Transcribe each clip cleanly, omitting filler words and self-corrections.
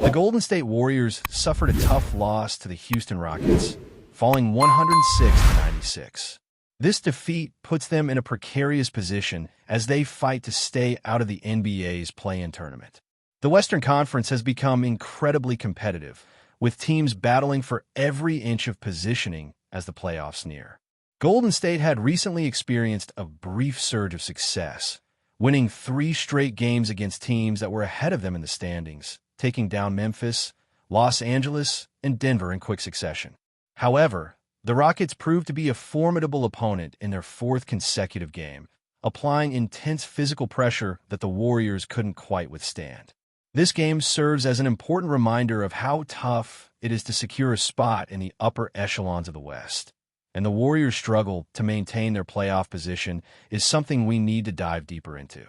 The Golden State Warriors suffered a tough loss to the Houston Rockets, falling 106-96. This defeat puts them in a precarious position as they fight to stay out of the NBA's play-in tournament. The Western Conference has become incredibly competitive, with teams battling for every inch of positioning as the playoffs near. Golden State had recently experienced a brief surge of success, winning 3 straight games against teams that were ahead of them in the standings, taking down Memphis, Los Angeles, and Denver in quick succession. However, the Rockets proved to be a formidable opponent in their 4th consecutive game, applying intense physical pressure that the Warriors couldn't quite withstand. This game serves as an important reminder of how tough it is to secure a spot in the upper echelons of the West, and the Warriors' struggle to maintain their playoff position is something we need to dive deeper into.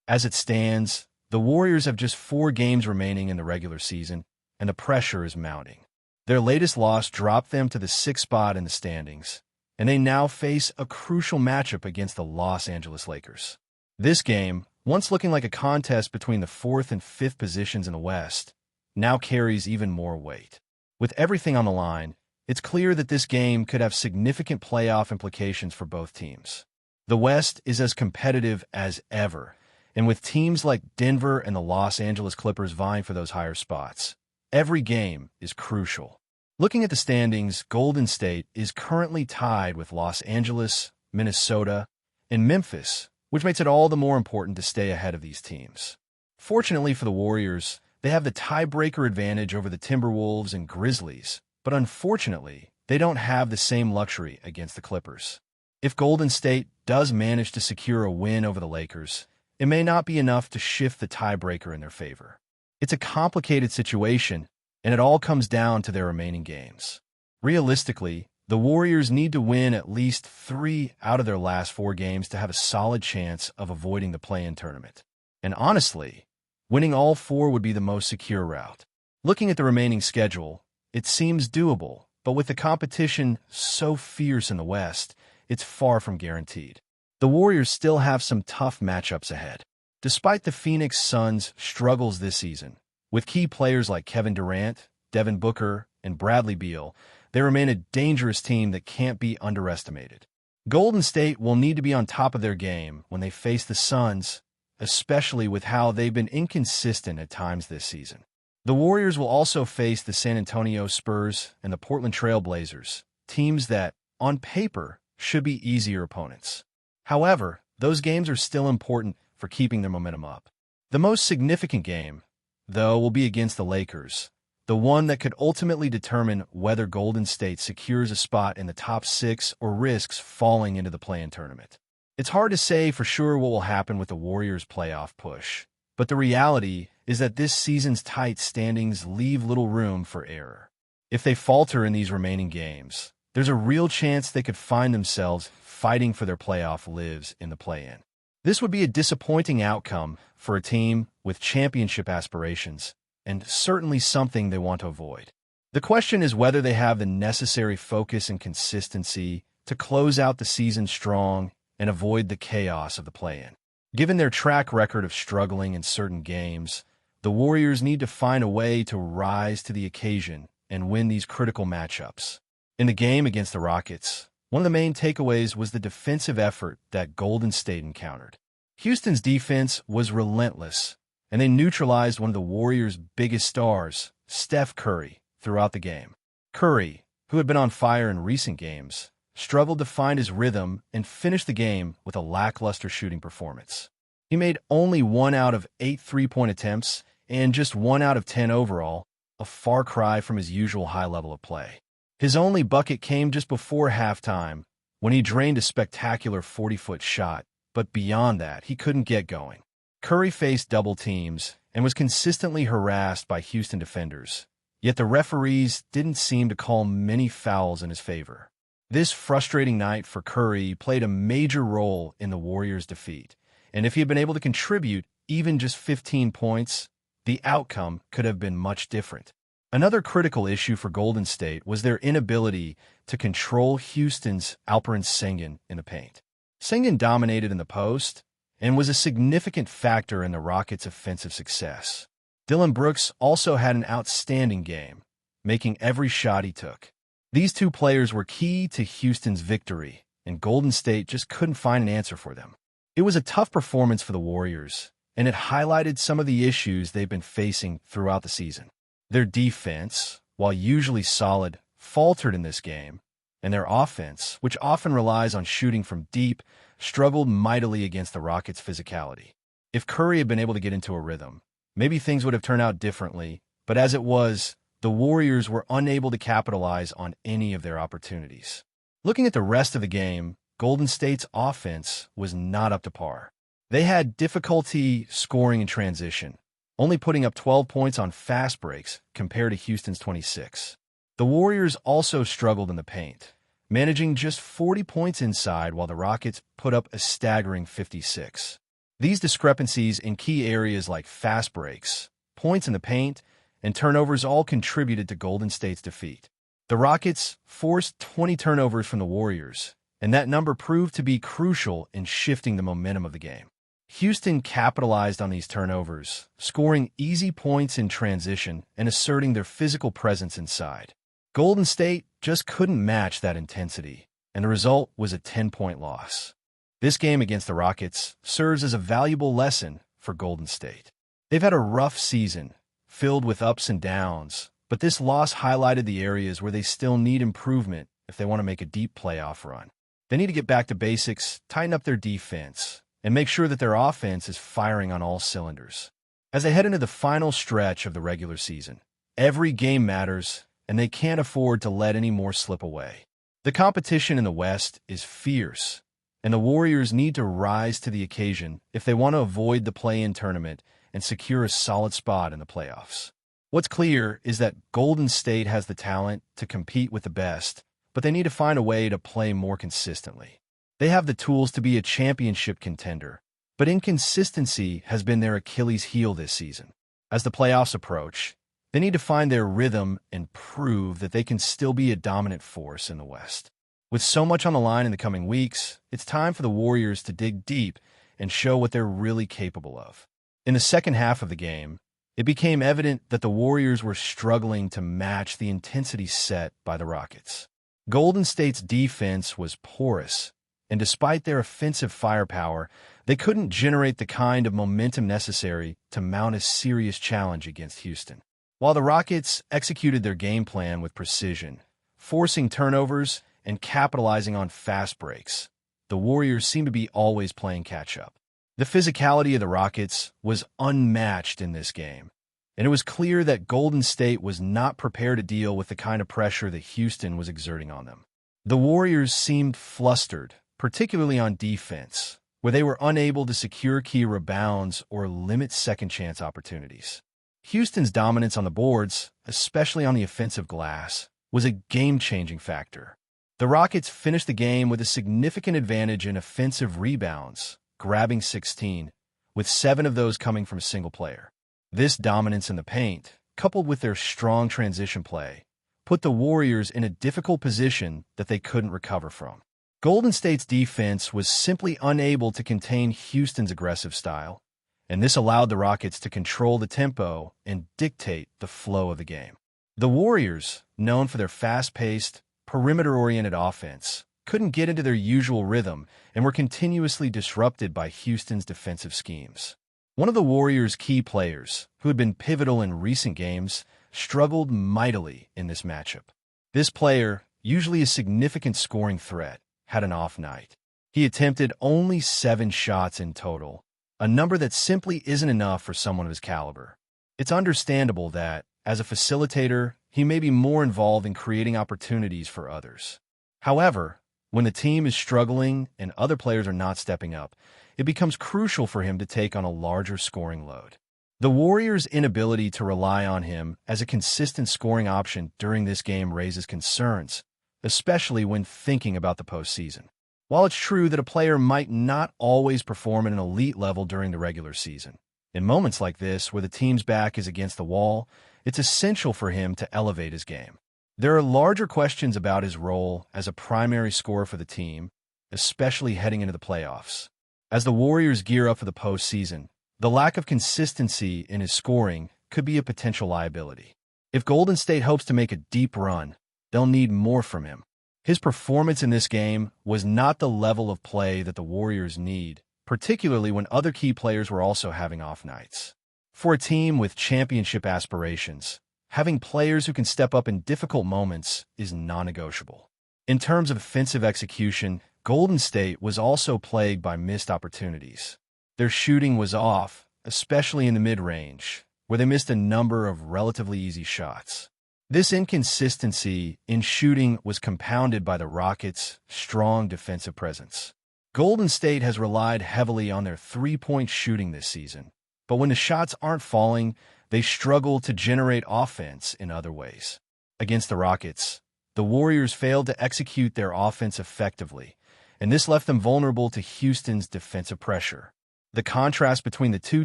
As it stands, the Warriors have just 4 games remaining in the regular season, and the pressure is mounting. Their latest loss dropped them to the 6th spot in the standings, and they now face a crucial matchup against the Los Angeles Lakers. This game, once looking like a contest between the 4th and 5th positions in the West, now carries even more weight. With everything on the line, it's clear that this game could have significant playoff implications for both teams. The West is as competitive as ever, and with teams like Denver and the Los Angeles Clippers vying for those higher spots, every game is crucial. Looking at the standings, Golden State is currently tied with Los Angeles, Minnesota, and Memphis, which makes it all the more important to stay ahead of these teams. Fortunately for the Warriors, they have the tiebreaker advantage over the Timberwolves and Grizzlies, but unfortunately, they don't have the same luxury against the Clippers. If Golden State does manage to secure a win over the Lakers, it may not be enough to shift the tiebreaker in their favor. It's a complicated situation, and it all comes down to their remaining games. Realistically, the Warriors need to win at least 3 out of their last 4 games to have a solid chance of avoiding the play-in tournament. And honestly, winning all 4 would be the most secure route. Looking at the remaining schedule, it seems doable, but with the competition so fierce in the West, it's far from guaranteed. The Warriors still have some tough matchups ahead. Despite the Phoenix Suns' struggles this season, with key players like Kevin Durant, Devin Booker, and Bradley Beal, they remain a dangerous team that can't be underestimated. Golden State will need to be on top of their game when they face the Suns, especially with how they've been inconsistent at times this season. The Warriors will also face the San Antonio Spurs and the Portland Trail Blazers, teams that, on paper, should be easier opponents. However, those games are still important for keeping their momentum up. The most significant game, though, will be against the Lakers, the one that could ultimately determine whether Golden State secures a spot in the top 6 or risks falling into the play-in tournament. It's hard to say for sure what will happen with the Warriors' playoff push, but the reality is that this season's tight standings leave little room for error. If they falter in these remaining games, there's a real chance they could find themselves fighting for their playoff lives in the play-in. This would be a disappointing outcome for a team with championship aspirations, and certainly something they want to avoid. The question is whether they have the necessary focus and consistency to close out the season strong and avoid the chaos of the play-in. Given their track record of struggling in certain games, the Warriors need to find a way to rise to the occasion and win these critical matchups. In the game against the Rockets, one of the main takeaways was the defensive effort that Golden State encountered. Houston's defense was relentless, and they neutralized one of the Warriors' biggest stars, Steph Curry, throughout the game. Curry, who had been on fire in recent games, struggled to find his rhythm and finished the game with a lackluster shooting performance. He made only 1 out of 8 3-point attempts and just 1 out of 10 overall, a far cry from his usual high level of play. His only bucket came just before halftime, when he drained a spectacular 40-foot shot, but beyond that, he couldn't get going. Curry faced double teams and was consistently harassed by Houston defenders, yet the referees didn't seem to call many fouls in his favor. This frustrating night for Curry played a major role in the Warriors' defeat, and if he had been able to contribute even just 15 points, the outcome could have been much different. Another critical issue for Golden State was their inability to control Houston's Alperen Sengun in the paint. Sengun dominated in the post and was a significant factor in the Rockets' offensive success. Dillon Brooks also had an outstanding game, making every shot he took. These two players were key to Houston's victory, and Golden State just couldn't find an answer for them. It was a tough performance for the Warriors, and it highlighted some of the issues they've been facing throughout the season. Their defense, while usually solid, faltered in this game, and their offense, which often relies on shooting from deep, struggled mightily against the Rockets' physicality. If Curry had been able to get into a rhythm, maybe things would have turned out differently, but as it was, the Warriors were unable to capitalize on any of their opportunities. Looking at the rest of the game, Golden State's offense was not up to par. They had difficulty scoring in transition, only putting up 12 points on fast breaks compared to Houston's 26. The Warriors also struggled in the paint, managing just 40 points inside while the Rockets put up a staggering 56. These discrepancies in key areas like fast breaks, points in the paint, and turnovers all contributed to Golden State's defeat. The Rockets forced 20 turnovers from the Warriors, and that number proved to be crucial in shifting the momentum of the game. Houston capitalized on these turnovers, scoring easy points in transition and asserting their physical presence inside. Golden State just couldn't match that intensity, and the result was a 10-point loss. This game against the Rockets serves as a valuable lesson for Golden State. They've had a rough season, filled with ups and downs, but this loss highlighted the areas where they still need improvement if they want to make a deep playoff run. They need to get back to basics, tighten up their defense, and make sure that their offense is firing on all cylinders. As they head into the final stretch of the regular season, every game matters, and they can't afford to let any more slip away. The competition in the West is fierce, and the Warriors need to rise to the occasion if they want to avoid the play-in tournament and secure a solid spot in the playoffs. What's clear is that Golden State has the talent to compete with the best, but they need to find a way to play more consistently. They have the tools to be a championship contender, but inconsistency has been their Achilles heel this season. As the playoffs approach, they need to find their rhythm and prove that they can still be a dominant force in the West. With so much on the line in the coming weeks, it's time for the Warriors to dig deep and show what they're really capable of. In the second half of the game, it became evident that the Warriors were struggling to match the intensity set by the Rockets. Golden State's defense was porous, and despite their offensive firepower, they couldn't generate the kind of momentum necessary to mount a serious challenge against Houston. While the Rockets executed their game plan with precision, forcing turnovers and capitalizing on fast breaks, the Warriors seemed to be always playing catch-up. The physicality of the Rockets was unmatched in this game, and it was clear that Golden State was not prepared to deal with the kind of pressure that Houston was exerting on them. The Warriors seemed flustered, particularly on defense, where they were unable to secure key rebounds or limit second-chance opportunities. Houston's dominance on the boards, especially on the offensive glass, was a game-changing factor. The Rockets finished the game with a significant advantage in offensive rebounds, grabbing 16, with 7 of those coming from a single player. This dominance in the paint, coupled with their strong transition play, put the Warriors in a difficult position that they couldn't recover from. Golden State's defense was simply unable to contain Houston's aggressive style, and this allowed the Rockets to control the tempo and dictate the flow of the game. The Warriors, known for their fast-paced, perimeter-oriented offense, couldn't get into their usual rhythm and were continuously disrupted by Houston's defensive schemes. One of the Warriors' key players, who had been pivotal in recent games, struggled mightily in this matchup. This player, usually a significant scoring threat, had an off night. He attempted only 7 shots in total, a number that simply isn't enough for someone of his caliber. It's understandable that, as a facilitator, he may be more involved in creating opportunities for others. However, when the team is struggling and other players are not stepping up, it becomes crucial for him to take on a larger scoring load. The Warriors' inability to rely on him as a consistent scoring option during this game raises concerns, especially when thinking about the postseason. While it's true that a player might not always perform at an elite level during the regular season, in moments like this where the team's back is against the wall, it's essential for him to elevate his game. There are larger questions about his role as a primary scorer for the team, especially heading into the playoffs. As the Warriors gear up for the postseason, the lack of consistency in his scoring could be a potential liability. If Golden State hopes to make a deep run, they'll need more from him. His performance in this game was not the level of play that the Warriors need, particularly when other key players were also having off nights. For a team with championship aspirations, having players who can step up in difficult moments is non-negotiable. In terms of offensive execution, Golden State was also plagued by missed opportunities. Their shooting was off, especially in the mid-range, where they missed a number of relatively easy shots. This inconsistency in shooting was compounded by the Rockets' strong defensive presence. Golden State has relied heavily on their three-point shooting this season, but when the shots aren't falling, they struggle to generate offense in other ways. Against the Rockets, the Warriors failed to execute their offense effectively, and this left them vulnerable to Houston's defensive pressure. The contrast between the two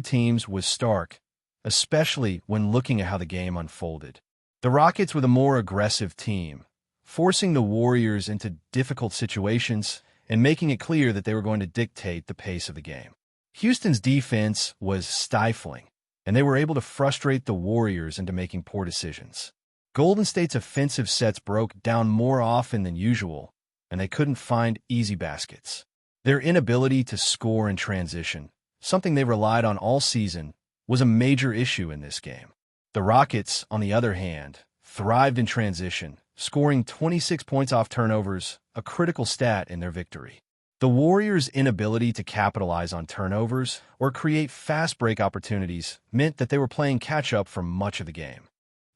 teams was stark, especially when looking at how the game unfolded. The Rockets were the more aggressive team, forcing the Warriors into difficult situations and making it clear that they were going to dictate the pace of the game. Houston's defense was stifling, and they were able to frustrate the Warriors into making poor decisions. Golden State's offensive sets broke down more often than usual, and they couldn't find easy baskets. Their inability to score in transition, something they relied on all season, was a major issue in this game. The Rockets, on the other hand, thrived in transition, scoring 26 points off turnovers, a critical stat in their victory. The Warriors' inability to capitalize on turnovers or create fast break opportunities meant that they were playing catch-up for much of the game.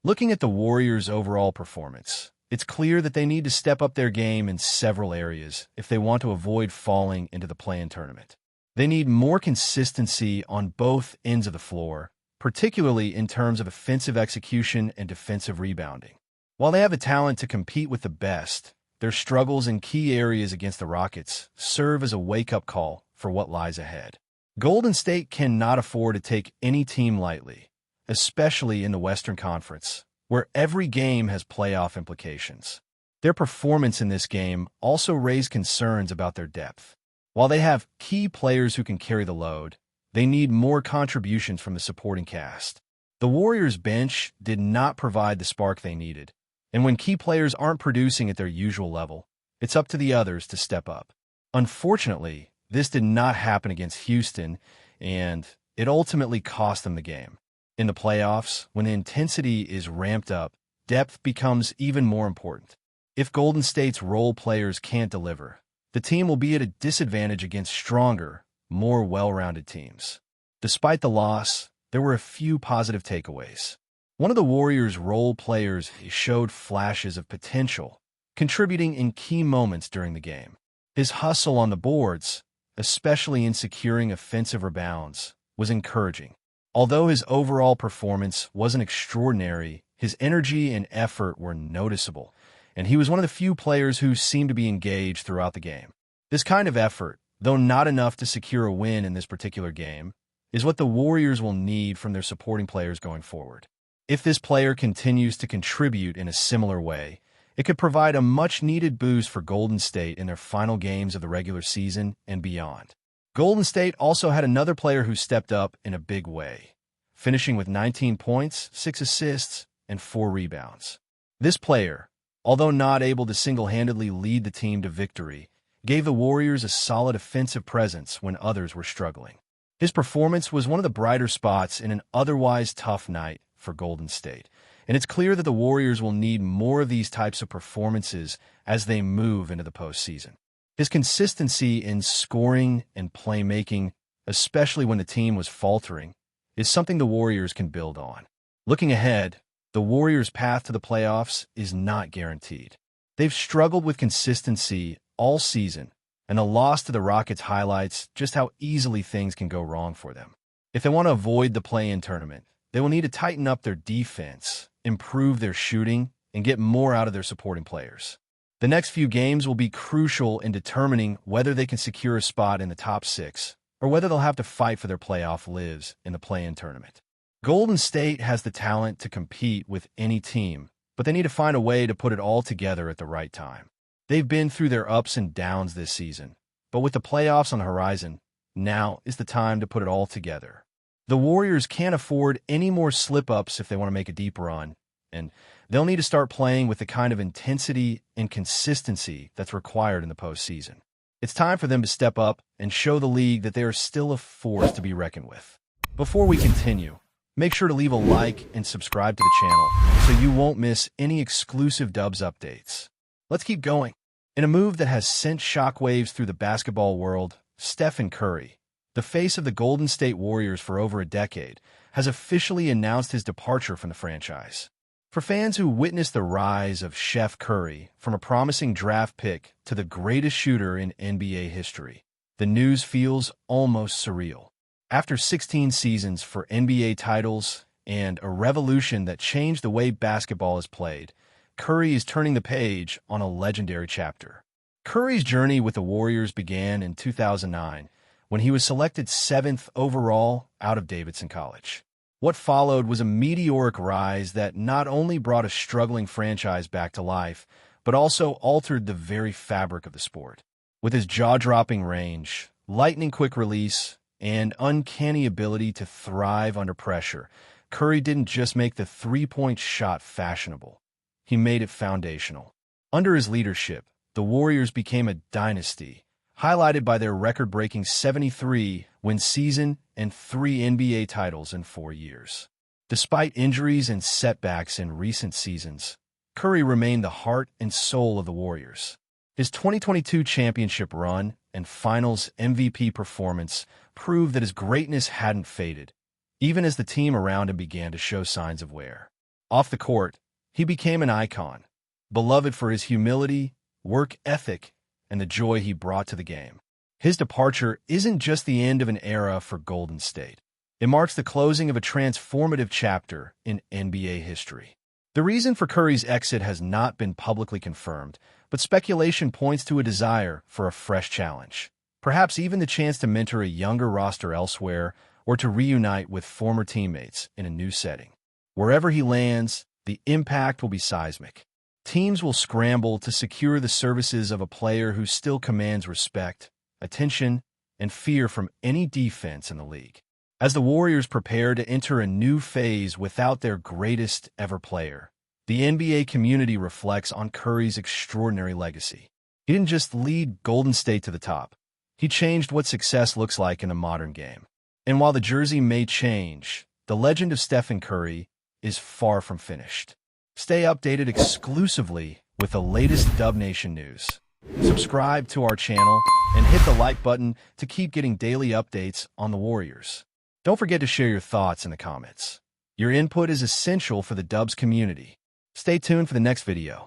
Looking at the Warriors' overall performance, it's clear that they need to step up their game in several areas if they want to avoid falling into the play-in tournament. They need more consistency on both ends of the floor, particularly in terms of offensive execution and defensive rebounding. While they have the talent to compete with the best, their struggles in key areas against the Rockets serve as a wake-up call for what lies ahead. Golden State cannot afford to take any team lightly, especially in the Western Conference, where every game has playoff implications. Their performance in this game also raised concerns about their depth. While they have key players who can carry the load, they need more contributions from the supporting cast. The Warriors' bench did not provide the spark they needed, and when key players aren't producing at their usual level, it's up to the others to step up. Unfortunately, this did not happen against Houston, and it ultimately cost them the game. In the playoffs, when the intensity is ramped up, depth becomes even more important. If Golden State's role players can't deliver, the team will be at a disadvantage against stronger, more well-rounded teams. Despite the loss, there were a few positive takeaways. One of the Warriors' role players showed flashes of potential, contributing in key moments during the game. His hustle on the boards, especially in securing offensive rebounds, was encouraging. Although his overall performance wasn't extraordinary, his energy and effort were noticeable, and he was one of the few players who seemed to be engaged throughout the game. This kind of effort, though not enough to secure a win in this particular game, is what the Warriors will need from their supporting players going forward. If this player continues to contribute in a similar way, it could provide a much-needed boost for Golden State in their final games of the regular season and beyond. Golden State also had another player who stepped up in a big way, finishing with 19 points, 6 assists, and 4 rebounds. This player, although not able to single-handedly lead the team to victory, gave the Warriors a solid offensive presence when others were struggling. His performance was one of the brighter spots in an otherwise tough night for Golden State, and it's clear that the Warriors will need more of these types of performances as they move into the postseason. His consistency in scoring and playmaking, especially when the team was faltering, is something the Warriors can build on. Looking ahead, the Warriors' path to the playoffs is not guaranteed. They've struggled with consistency all season, and the loss to the Rockets highlights just how easily things can go wrong for them. If they want to avoid the play-in tournament, they will need to tighten up their defense, improve their shooting, and get more out of their supporting players. The next few games will be crucial in determining whether they can secure a spot in the top 6 or whether they'll have to fight for their playoff lives in the play-in tournament. Golden State has the talent to compete with any team, but they need to find a way to put it all together at the right time. They've been through their ups and downs this season, but with the playoffs on the horizon, now is the time to put it all together. The Warriors can't afford any more slip-ups if they want to make a deep run, and they'll need to start playing with the kind of intensity and consistency that's required in the postseason. It's time for them to step up and show the league that they are still a force to be reckoned with. Before we continue, make sure to leave a like and subscribe to the channel so you won't miss any exclusive Dubs updates. Let's keep going. In a move that has sent shockwaves through the basketball world, Stephen Curry, the face of the Golden State Warriors for over a decade, has officially announced his departure from the franchise. For fans who witnessed the rise of Chef Curry from a promising draft pick to the greatest shooter in NBA history, the news feels almost surreal. After 16 seasons for NBA titles and a revolution that changed the way basketball is played, Curry is turning the page on a legendary chapter. Curry's journey with the Warriors began in 2009 when he was selected 7th overall out of Davidson College. What followed was a meteoric rise that not only brought a struggling franchise back to life, but also altered the very fabric of the sport. With his jaw-dropping range, lightning-quick release, and uncanny ability to thrive under pressure, Curry didn't just make the three-point shot fashionable. He made it foundational. Under his leadership, the Warriors became a dynasty, highlighted by their record-breaking 73-win season and 3 NBA titles in 4 years. Despite injuries and setbacks in recent seasons, Curry remained the heart and soul of the Warriors. His 2022 championship run and Finals MVP performance proved that his greatness hadn't faded, even as the team around him began to show signs of wear. Off the court, he became an icon, beloved for his humility, work ethic, and the joy he brought to the game. His departure isn't just the end of an era for Golden State. It marks the closing of a transformative chapter in NBA history. The reason for Curry's exit has not been publicly confirmed, but speculation points to a desire for a fresh challenge. Perhaps even the chance to mentor a younger roster elsewhere or to reunite with former teammates in a new setting. Wherever he lands, the impact will be seismic. Teams will scramble to secure the services of a player who still commands respect, attention, and fear from any defense in the league. As the Warriors prepare to enter a new phase without their greatest ever player, the NBA community reflects on Curry's extraordinary legacy. He didn't just lead Golden State to the top. He changed what success looks like in the modern game. And while the jersey may change, the legend of Stephen Curry is far from finished. Stay updated exclusively with the latest Dub Nation news. Subscribe to our channel and hit the like button to keep getting daily updates on the Warriors. Don't forget to share your thoughts in the comments. Your input is essential for the Dubs community. Stay tuned for the next video.